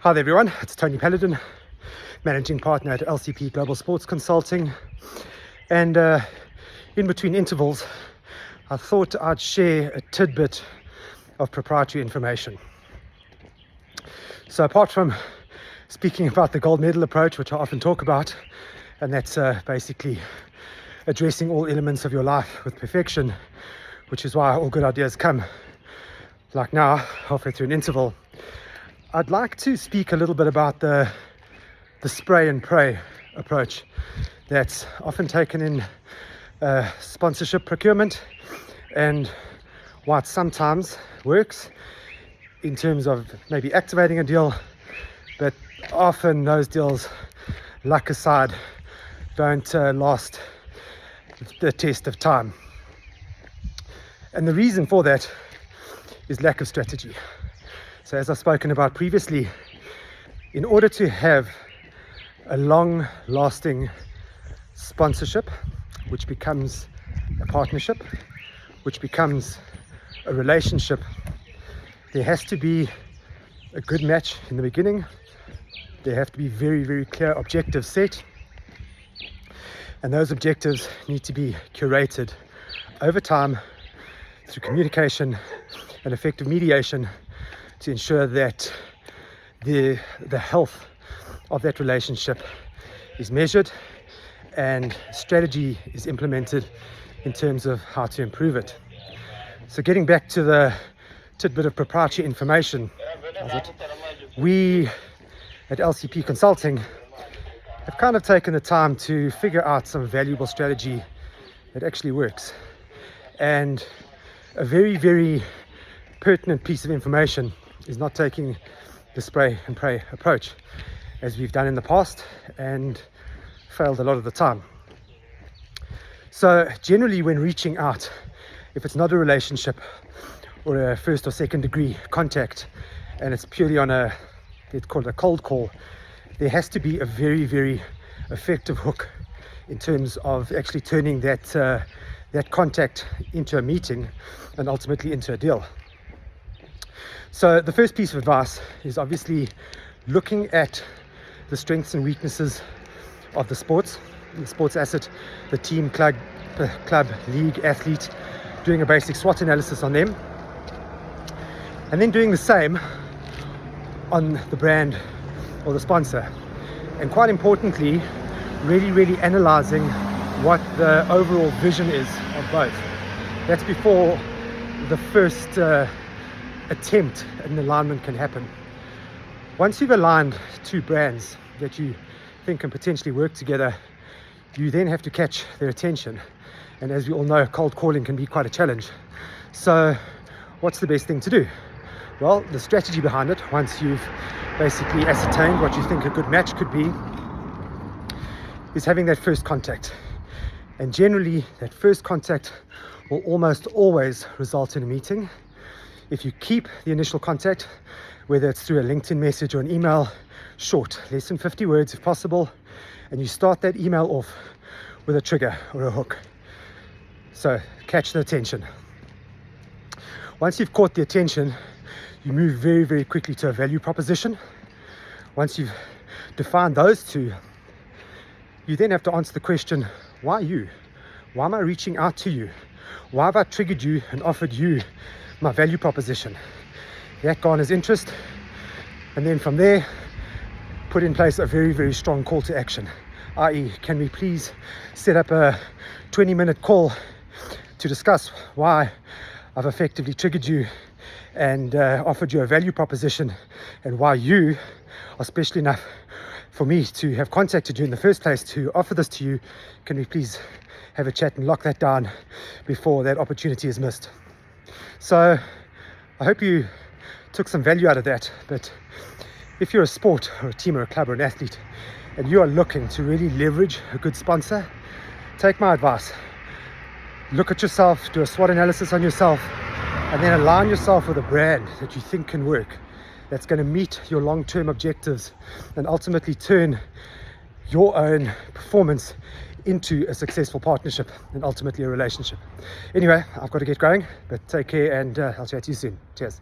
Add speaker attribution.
Speaker 1: Hi there everyone, it's Tony Paladin, Managing Partner at LCP Global Sports Consulting, and in between intervals I thought I'd share a tidbit of proprietary information. So apart from speaking about the gold medal approach, which I often talk about, and that's basically addressing all elements of your life with perfection, which is why all good ideas come, like now, halfway through an interval, I'd like to speak a little bit about the spray and pray approach that's often taken in sponsorship procurement, and why it sometimes works in terms of maybe activating a deal, but often those deals, luck aside, don't last the test of time. And the reason for that is lack of strategy. So as I've spoken about previously, in order to have a long-lasting sponsorship, which becomes a partnership, which becomes a relationship, there has to be a good match in the beginning. There have to be very, very clear objectives set, and those objectives need to be curated over time through communication and effective mediation to ensure that the health of that relationship is measured and strategy is implemented in terms of how to improve it. So getting back to the tidbit of proprietary information, we at LCP Consulting have kind of taken the time to figure out some valuable strategy that actually works. And a very, very pertinent piece of information is not taking the spray and pray approach, as we've done in the past and failed a lot of the time. So generally, when reaching out, if it's not a relationship or a first or second degree contact and it's purely on let's call it a cold call, there has to be a very, very effective hook in terms of actually turning that contact into a meeting and ultimately into a deal. So the first piece of advice is obviously looking at the strengths and weaknesses of the sports asset, the team, club, league, athlete, doing a basic SWOT analysis on them, and then doing the same on the brand or the sponsor. And quite importantly, really analyzing what the overall vision is of both. That's before the first attempt at an alignment can happen. Once you've aligned two brands that you think can potentially work together, you then have to catch their attention. And as we all know, cold calling can be quite a challenge. So what's the best thing to do? Well, the strategy behind it, once you've basically ascertained what you think a good match could be, is having that first contact. And generally, that first contact will almost always result in a meeting. If you keep the initial contact, whether it's through a LinkedIn message or an email, short, less than 50 words if possible, and you start that email off with a trigger or a hook. So catch the attention. Once you've caught the attention, you move very, very quickly to a value proposition. Once you've defined those two, you then have to answer the question, why you? Why am I reaching out to you? Why have I triggered you and offered you my value proposition? That garners interest, and then from there put in place a very, very strong call to action, i.e. can we please set up a 20-minute call to discuss why I've effectively triggered you and offered you a value proposition, and why you are special enough for me to have contacted you in the first place to offer this to you. Can we please have a chat and lock that down before that opportunity is missed? So I hope you took some value out of that. But if you're a sport or a team or a club or an athlete and you are looking to really leverage a good sponsor, take my advice. Look at yourself, do a SWOT analysis on yourself, and then align yourself with a brand that you think can work, that's going to meet your long-term objectives and ultimately turn your own performance into a successful partnership and ultimately a relationship. Anyway, I've got to get going, but take care, and I'll chat to you soon. Cheers.